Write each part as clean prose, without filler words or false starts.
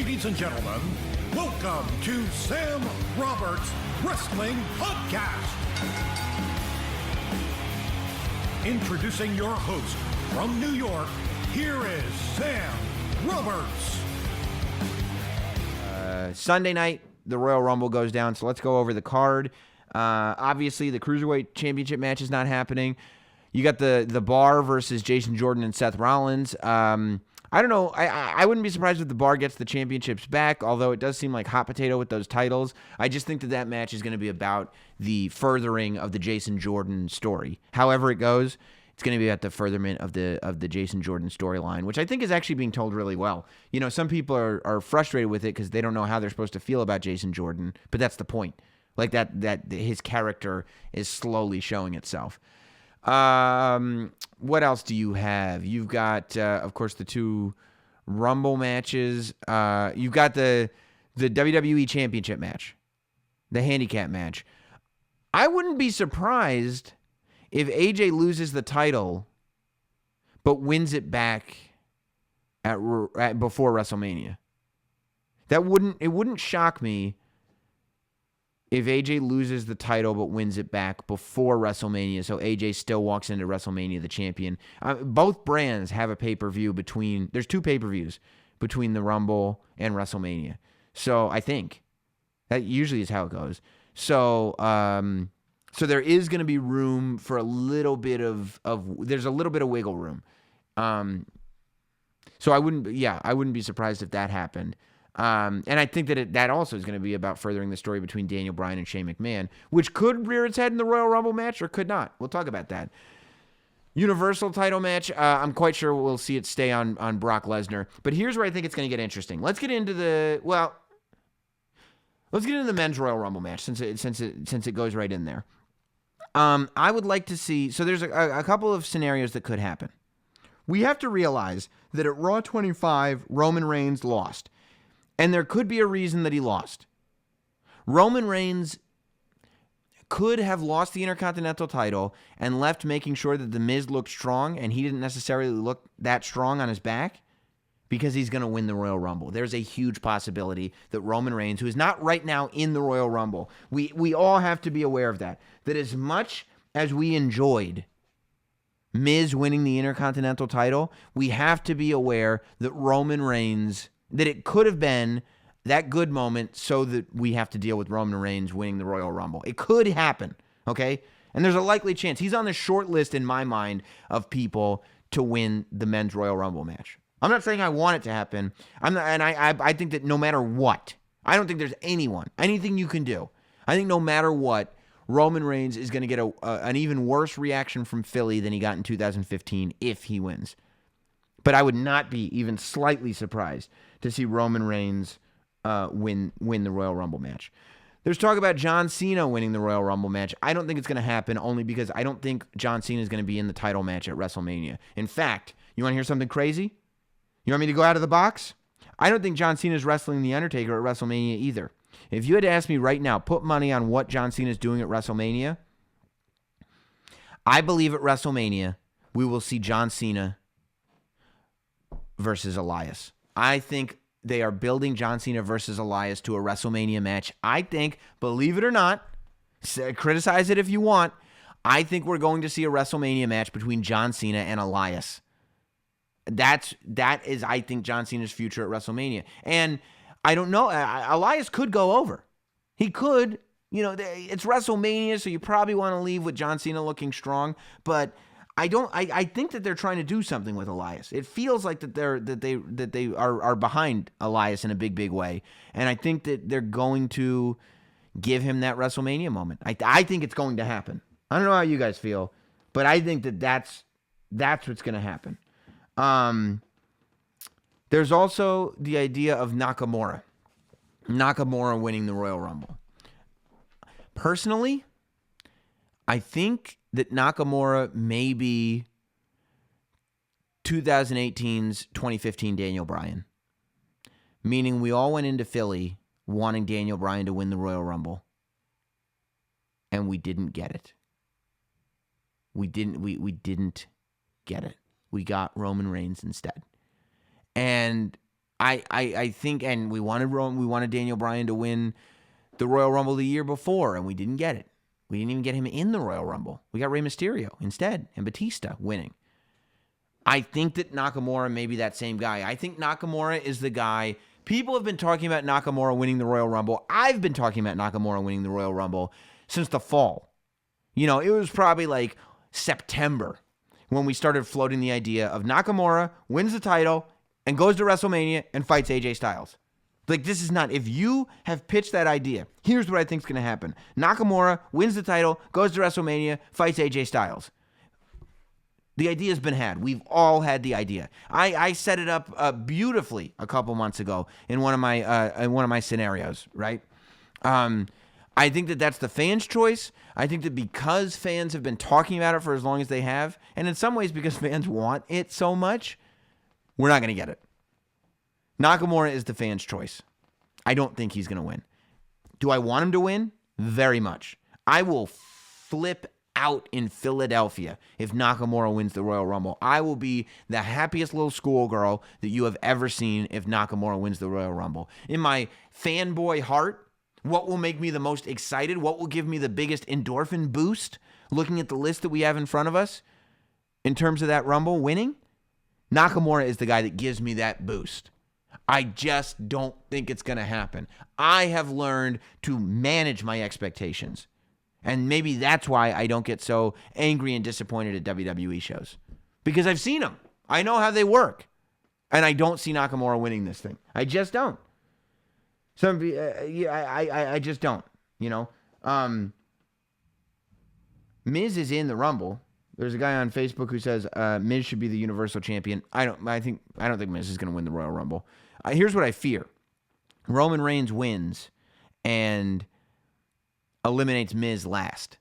Ladies and gentlemen, welcome to Sam Roberts Wrestling Podcast. Introducing your host from New York, here is Sam Roberts. Sunday night, the Royal Rumble goes down, so let's go over the card. Obviously, the Cruiserweight Championship match is not happening. You got the Bar versus Jason Jordan and Seth Rollins. I don't know. I wouldn't be surprised if the Bar gets the championships back, although it does seem like hot potato with those titles. I just think that match is going to be about the furthering of the Jason Jordan story. However it goes, it's going to be at the furtherment of the Jason Jordan storyline, which I think is actually being told really well. You know, some people are frustrated with it because they don't know how they're supposed to feel about Jason Jordan, but that's the point. Like that his character is slowly showing itself. What else do you have? You've got, of course, the two Rumble matches. You've got the WWE Championship match, the handicap match. I wouldn't be surprised if AJ loses the title, but wins it back at before WrestleMania. It wouldn't shock me if AJ loses the title but wins it back before WrestleMania, so AJ still walks into WrestleMania the champion. Both brands have a pay-per-view there's two pay-per-views between the Rumble and WrestleMania. So I think that usually is how it goes. So there is going to be room for a little bit there's a little bit of wiggle room. So I wouldn't be surprised if that happened. And I think that also is going to be about furthering the story between Daniel Bryan and Shane McMahon, which could rear its head in the Royal Rumble match or could not. We'll talk about that. Universal title match, I'm quite sure we'll see it stay on Brock Lesnar. But here's where I think it's going to get interesting. Let's get into the men's Royal Rumble match since it goes right in there. I would like to see, so there's a couple of scenarios that could happen. We have to realize that at Raw 25, Roman Reigns lost. And there could be a reason that he lost. Roman Reigns could have lost the Intercontinental title and left making sure that The Miz looked strong, and he didn't necessarily look that strong on his back because he's going to win the Royal Rumble. There's a huge possibility that Roman Reigns, who is not right now in the Royal Rumble, we all have to be aware of that as much as we enjoyed Miz winning the Intercontinental title, we have to be aware that Roman Reigns, that it could have been that good moment so that we have to deal with Roman Reigns winning the Royal Rumble. It could happen, okay? And there's a likely chance. He's on the short list in my mind of people to win the men's Royal Rumble match. I'm not saying I want it to happen. I think that no matter what, I don't think there's anything you can do. I think no matter what, Roman Reigns is going to get an even worse reaction from Philly than he got in 2015 if he wins. But I would not be even slightly surprised to see Roman Reigns win the Royal Rumble match. There's talk about John Cena winning the Royal Rumble match. I don't think it's going to happen, only because I don't think John Cena is going to be in the title match at WrestleMania. In fact, you want to hear something crazy? You want me to go out of the box? I don't think John Cena is wrestling The Undertaker at WrestleMania either. If you had to ask me right now, put money on what John Cena is doing at WrestleMania, I believe at WrestleMania we will see John Cena versus Elias. I think they are building John Cena versus Elias to a WrestleMania match. I think, believe it or not, criticize it if you want, I think we're going to see a WrestleMania match between John Cena and Elias. That is, I think, John Cena's future at WrestleMania. And I don't know, Elias could go over. He could. You know, it's WrestleMania, so you probably want to leave with John Cena looking strong, but I think that they're trying to do something with Elias. It feels like that they are behind Elias in a big way, and I think that they're going to give him that WrestleMania moment. I think it's going to happen. I don't know how you guys feel, but I think that's what's going to happen. There's also the idea of Nakamura winning the Royal Rumble. Personally, I think that Nakamura may be 2018's 2015 Daniel Bryan. Meaning we all went into Philly wanting Daniel Bryan to win the Royal Rumble. And we didn't get it. We didn't get it. We got Roman Reigns instead. And I think, and we wanted Daniel Bryan to win the Royal Rumble the year before, and we didn't get it. We didn't even get him in the Royal Rumble. We got Rey Mysterio instead, and Batista winning. I think that Nakamura may be that same guy. I think Nakamura is the guy. People have been talking about Nakamura winning the Royal Rumble. I've been talking about Nakamura winning the Royal Rumble since the fall. You know, it was probably like September when we started floating the idea of Nakamura wins the title and goes to WrestleMania and fights AJ Styles. Like, this is not, if you have pitched that idea, here's what I think is going to happen. Nakamura wins the title, goes to WrestleMania, fights AJ Styles. The idea's been had. We've all had the idea. I set it up beautifully a couple months ago in one of my scenarios, right? I think that that's the fans' choice. I think that because fans have been talking about it for as long as they have, and in some ways because fans want it so much, we're not going to get it. Nakamura is the fans' choice. I don't think he's going to win. Do I want him to win? Very much. I will flip out in Philadelphia if Nakamura wins the Royal Rumble. I will be the happiest little schoolgirl that you have ever seen if Nakamura wins the Royal Rumble. In my fanboy heart, what will make me the most excited, what will give me the biggest endorphin boost, looking at the list that we have in front of us in terms of that Rumble winning, Nakamura is the guy that gives me that boost. I just don't think it's going to happen. I have learned to manage my expectations. And maybe that's why I don't get so angry and disappointed at WWE shows. Because I've seen them. I know how they work. And I don't see Nakamura winning this thing. I just don't. I just don't. You know? Miz is in the Rumble. There's a guy on Facebook who says Miz should be the Universal Champion. I don't think Miz is going to win the Royal Rumble. Here's what I fear. Roman Reigns wins and eliminates Miz last.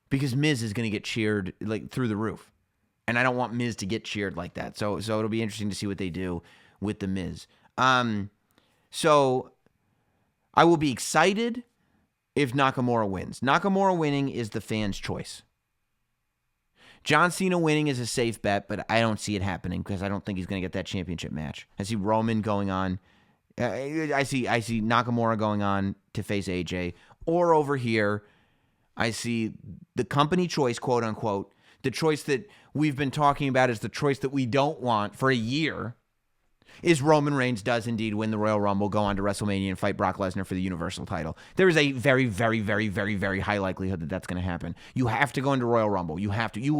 Because Miz is going to get cheered like through the roof. And I don't want Miz to get cheered like that. So it'll be interesting to see what they do with the Miz. So I will be excited if Nakamura wins. Nakamura winning is the fans' choice. John Cena winning is a safe bet, but I don't see it happening because I don't think he's going to get that championship match. I see Roman going on. I see Nakamura going on to face AJ. Or over here, I see the company choice, quote unquote, the choice that we've been talking about is the choice that we don't want for a year, is Roman Reigns does indeed win the Royal Rumble, go on to WrestleMania and fight Brock Lesnar for the Universal title. There is a very, very, very, very, very high likelihood that that's going to happen. You have to go into Royal Rumble. You have to. You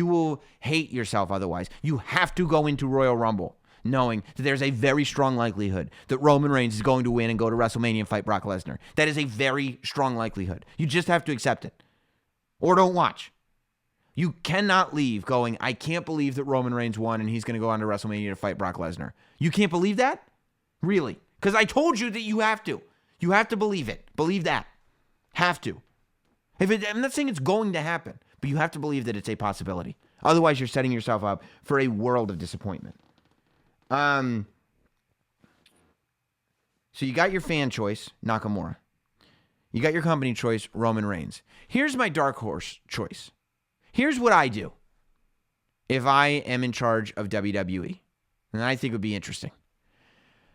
will hate yourself otherwise. You have to go into Royal Rumble knowing that there's a very strong likelihood that Roman Reigns is going to win and go to WrestleMania and fight Brock Lesnar. That is a very strong likelihood. You just have to accept it. Or don't watch. You cannot leave going, I can't believe that Roman Reigns won and he's going to go on to WrestleMania to fight Brock Lesnar. You can't believe that? Really? Because I told you that you have to. You have to believe it. Believe that. Have to. I'm not saying it's going to happen, but you have to believe that it's a possibility. Otherwise, you're setting yourself up for a world of disappointment. So you got your fan choice, Nakamura. You got your company choice, Roman Reigns. Here's my dark horse choice. Here's what I do if I am in charge of WWE, and I think it would be interesting.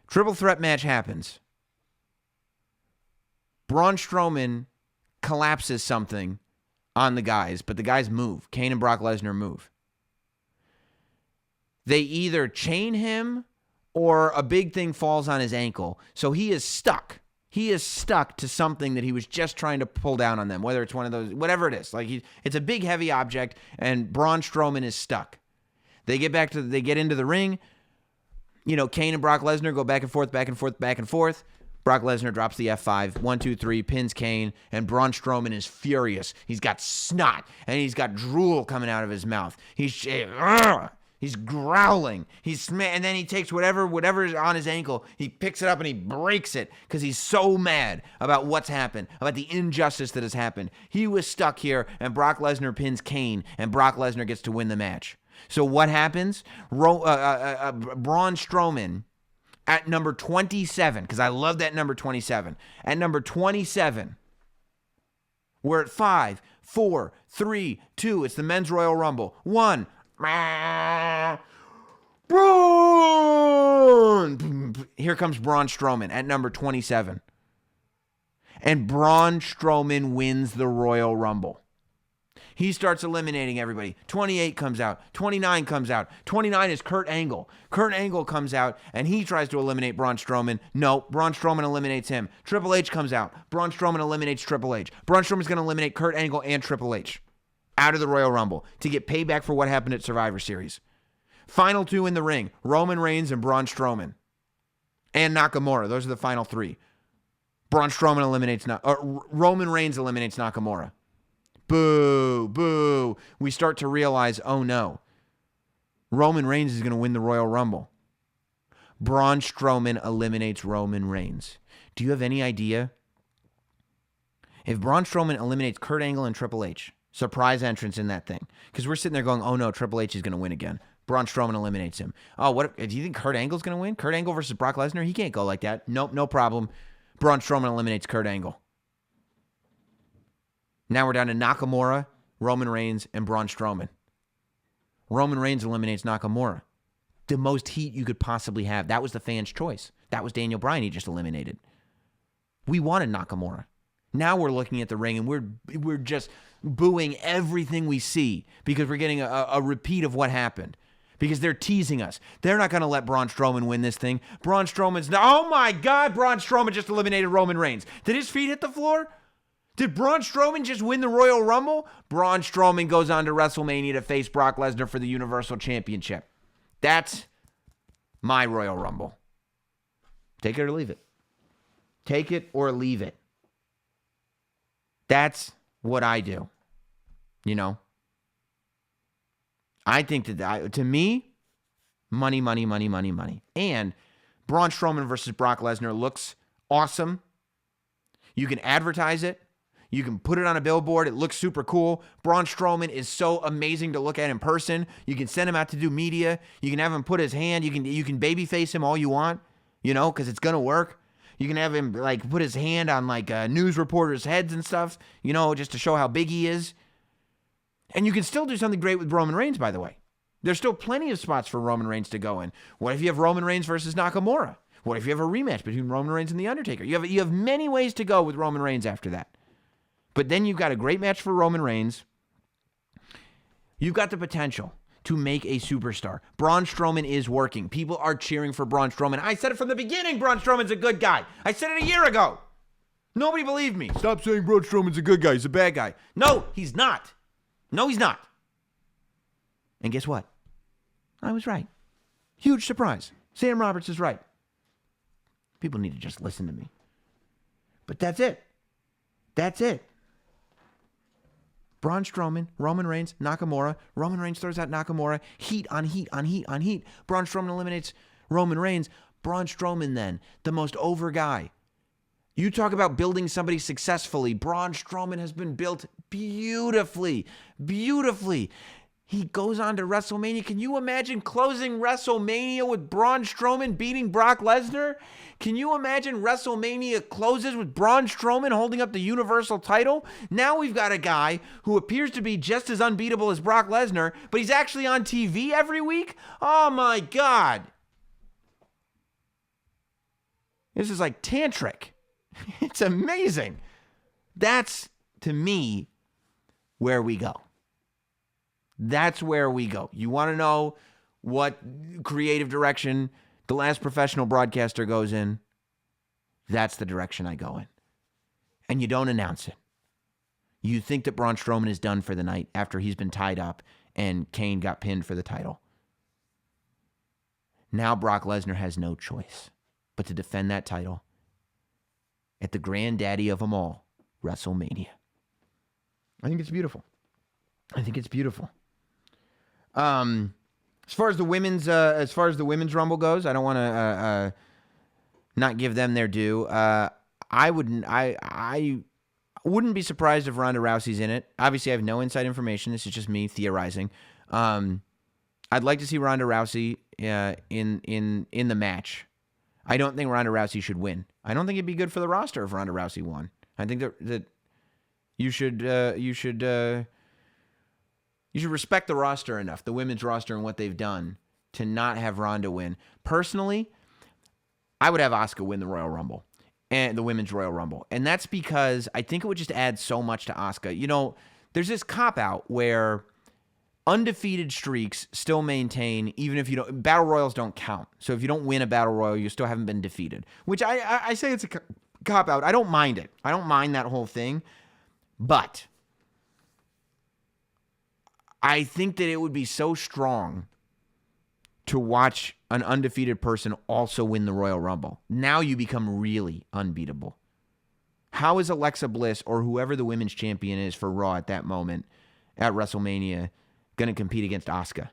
Triple threat match happens. Braun Strowman collapses something on the guys, but the guys move. Kane and Brock Lesnar move. They either chain him or a big thing falls on his ankle, so he is stuck. He is stuck to something that he was just trying to pull down on them, whether it's one of those, whatever it is. Like it's a big, heavy object, and Braun Strowman is stuck. They get into the ring. You know, Kane and Brock Lesnar go back and forth, back and forth, back and forth. Brock Lesnar drops the F5, 1, 2, 3, pins Kane, and Braun Strowman is furious. He's got snot, and he's got drool coming out of his mouth. He's growling. And then he takes whatever is on his ankle, he picks it up and he breaks it because he's so mad about what's happened, about the injustice that has happened. He was stuck here, and Brock Lesnar pins Kane, and Brock Lesnar gets to win the match. So what happens? Braun Strowman at number 27, because I love that number 27. At number 27, we're at 5, 4, 3, 2. It's the Men's Royal Rumble. 1. Braun! here comes Braun Strowman at number 27. And Braun Strowman wins the Royal Rumble. He starts eliminating everybody. 28 comes out. 29 comes out. 29 is Kurt Angle. Kurt Angle comes out, and he tries to eliminate Braun Strowman. No, Braun Strowman eliminates him. Triple H comes out. Braun Strowman eliminates Triple H. Braun Strowman's going to eliminate Kurt Angle and Triple H out of the Royal Rumble to get payback for what happened at Survivor Series. Final two in the ring, Roman Reigns and Braun Strowman. And Nakamura. Those are the final three. Braun Strowman eliminates... Roman Reigns eliminates Nakamura. Boo, boo. We start to realize, oh no, Roman Reigns is going to win the Royal Rumble. Braun Strowman eliminates Roman Reigns. Do you have any idea? If Braun Strowman eliminates Kurt Angle and Triple H, surprise entrance in that thing, because we're sitting there going, oh no, Triple H is going to win again. Braun Strowman eliminates him. Oh, what? Do you think Kurt Angle's going to win? Kurt Angle versus Brock Lesnar? He can't go like that. Nope, no problem. Braun Strowman eliminates Kurt Angle. Now we're down to Nakamura, Roman Reigns, and Braun Strowman. Roman Reigns eliminates Nakamura. The most heat you could possibly have. That was the fans' choice. That was Daniel Bryan he just eliminated. We wanted Nakamura. Now we're looking at the ring and we're just booing everything we see because we're getting a repeat of what happened. Because they're teasing us. They're not going to let Braun Strowman win this thing. Braun Strowman's... Oh my God, Braun Strowman just eliminated Roman Reigns. Did his feet hit the floor? Did Braun Strowman just win the Royal Rumble? Braun Strowman goes on to WrestleMania to face Brock Lesnar for the Universal Championship. That's my Royal Rumble. Take it or leave it. Take it or leave it. That's what I do. You know? I think that, to me, money, money, money, money, money. And Braun Strowman versus Brock Lesnar looks awesome. You can advertise it. You can put it on a billboard. It looks super cool. Braun Strowman is so amazing to look at in person. You can send him out to do media. You can have him put his hand. You can babyface him all you want, you know, because it's going to work. You can have him, like, put his hand on, like, news reporters' heads and stuff, you know, just to show how big he is. And you can still do something great with Roman Reigns, by the way. There's still plenty of spots for Roman Reigns to go in. What if you have Roman Reigns versus Nakamura? What if you have a rematch between Roman Reigns and The Undertaker? You have many ways to go with Roman Reigns after that. But then you've got a great match for Roman Reigns. You've got the potential to make a superstar. Braun Strowman is working. People are cheering for Braun Strowman. I said it from the beginning, Braun Strowman's a good guy. I said it a year ago. Nobody believed me. Stop saying Braun Strowman's a good guy. He's a bad guy. No, he's not. No, he's not. And guess what? I was right. Huge surprise. Sam Roberts is right. People need to just listen to me. But that's it. That's it. Braun Strowman, Roman Reigns, Nakamura. Roman Reigns throws out Nakamura. Heat on heat on heat on heat. Braun Strowman eliminates Roman Reigns. Braun Strowman then, the most over guy. You talk about building somebody successfully. Braun Strowman has been built beautifully. Beautifully. He goes on to WrestleMania. Can you imagine closing WrestleMania with Braun Strowman beating Brock Lesnar? Can you imagine WrestleMania closes with Braun Strowman holding up the Universal title? Now we've got a guy who appears to be just as unbeatable as Brock Lesnar, but he's actually on TV every week? Oh my God. This is like tantric. It's amazing. That's, to me, where we go. That's where we go. You want to know what creative direction the last professional broadcaster goes in? That's the direction I go in. And you don't announce it. You think that Braun Strowman is done for the night after he's been tied up and Kane got pinned for the title. Now Brock Lesnar has no choice but to defend that title at the granddaddy of them all, WrestleMania. I think it's beautiful. I think it's beautiful. As far as the women's Rumble goes, I don't want to not give them their due. I wouldn't be surprised if Ronda Rousey's in it. Obviously, I have no inside information. This is just me theorizing. I'd like to see Ronda Rousey in the match. I don't think Ronda Rousey should win. I don't think it'd be good for the roster if Ronda Rousey won. I think that you should respect the roster enough, the women's roster and what they've done, to not have Ronda win. Personally, I would have Asuka win the Royal Rumble and the Women's Royal Rumble. And that's because I think it would just add so much to Asuka. You know, there's this cop-out where undefeated streaks still maintain, even if you don't, battle royals don't count. So if you don't win a battle royal, you still haven't been defeated, which I say it's a cop-out. I don't mind it. I don't mind that whole thing. But I think that it would be so strong to watch an undefeated person also win the Royal Rumble. Now you become really unbeatable. How is Alexa Bliss or whoever the women's champion is for Raw at that moment at WrestleMania going to compete against Asuka?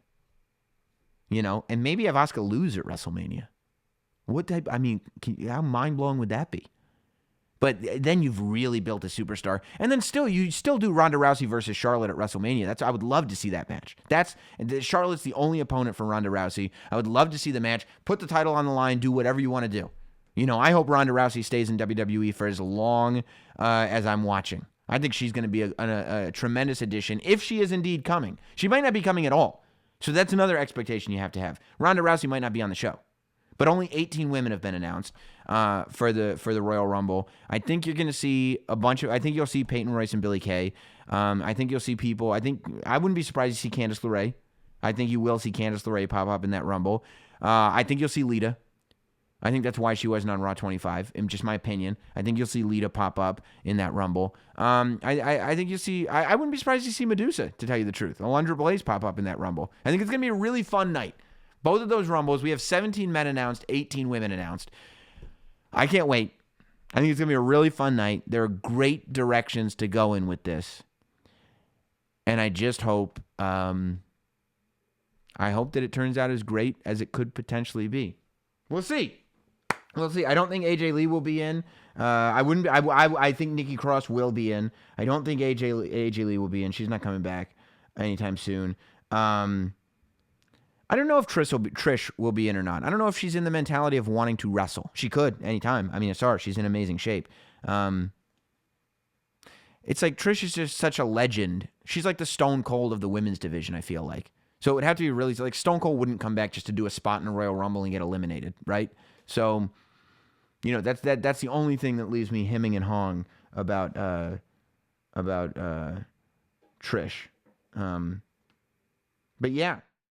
You know, and maybe have Asuka lose at WrestleMania. What type? I mean, how mind-blowing would that be? But then you've really built a superstar. And then you still do Ronda Rousey versus Charlotte at WrestleMania. I would love to see that match. Charlotte's the only opponent for Ronda Rousey. I would love to see the match. Put the title on the line. Do whatever you want to do. You know, I hope Ronda Rousey stays in WWE for as long as I'm watching. I think she's going to be a tremendous addition if she is indeed coming. She might not be coming at all. So that's another expectation you have to have. Ronda Rousey might not be on the show. But only 18 women have been announced for the Royal Rumble. I think you're going to see I think you'll see Peyton Royce and Billie Kay. I think you'll see people. I wouldn't be surprised to see Candice LeRae. I think you will see Candice LeRae pop up in that Rumble. I think you'll see Lita. I think that's why she wasn't on Raw 25, in just my opinion. I think you'll see Lita pop up in that Rumble. I think you'll see... I wouldn't be surprised to see Medusa, to tell you the truth. Alundra Blaze pop up in that Rumble. I think it's going to be a really fun night. Both of those Rumbles, we have 17 men announced, 18 women announced. I can't wait. I think it's going to be a really fun night. There are great directions to go in with this. And I just hope... I hope that it turns out as great as it could potentially be. We'll see. We'll see. I don't think AJ Lee will be in. I think Nikki Cross will be in. I don't think AJ Lee will be in. She's not coming back anytime soon. I don't know if Trish will be in or not. I don't know if she's in the mentality of wanting to wrestle. She could anytime. I mean, I saw her. She's in amazing shape. It's like Trish is just such a legend. She's like the Stone Cold of the women's division, I feel like. So it would have to be really... Like, Stone Cold wouldn't come back just to do a spot in a Royal Rumble and get eliminated, right? So, you know, that's the only thing that leaves me hemming and hawing about Trish. But yeah,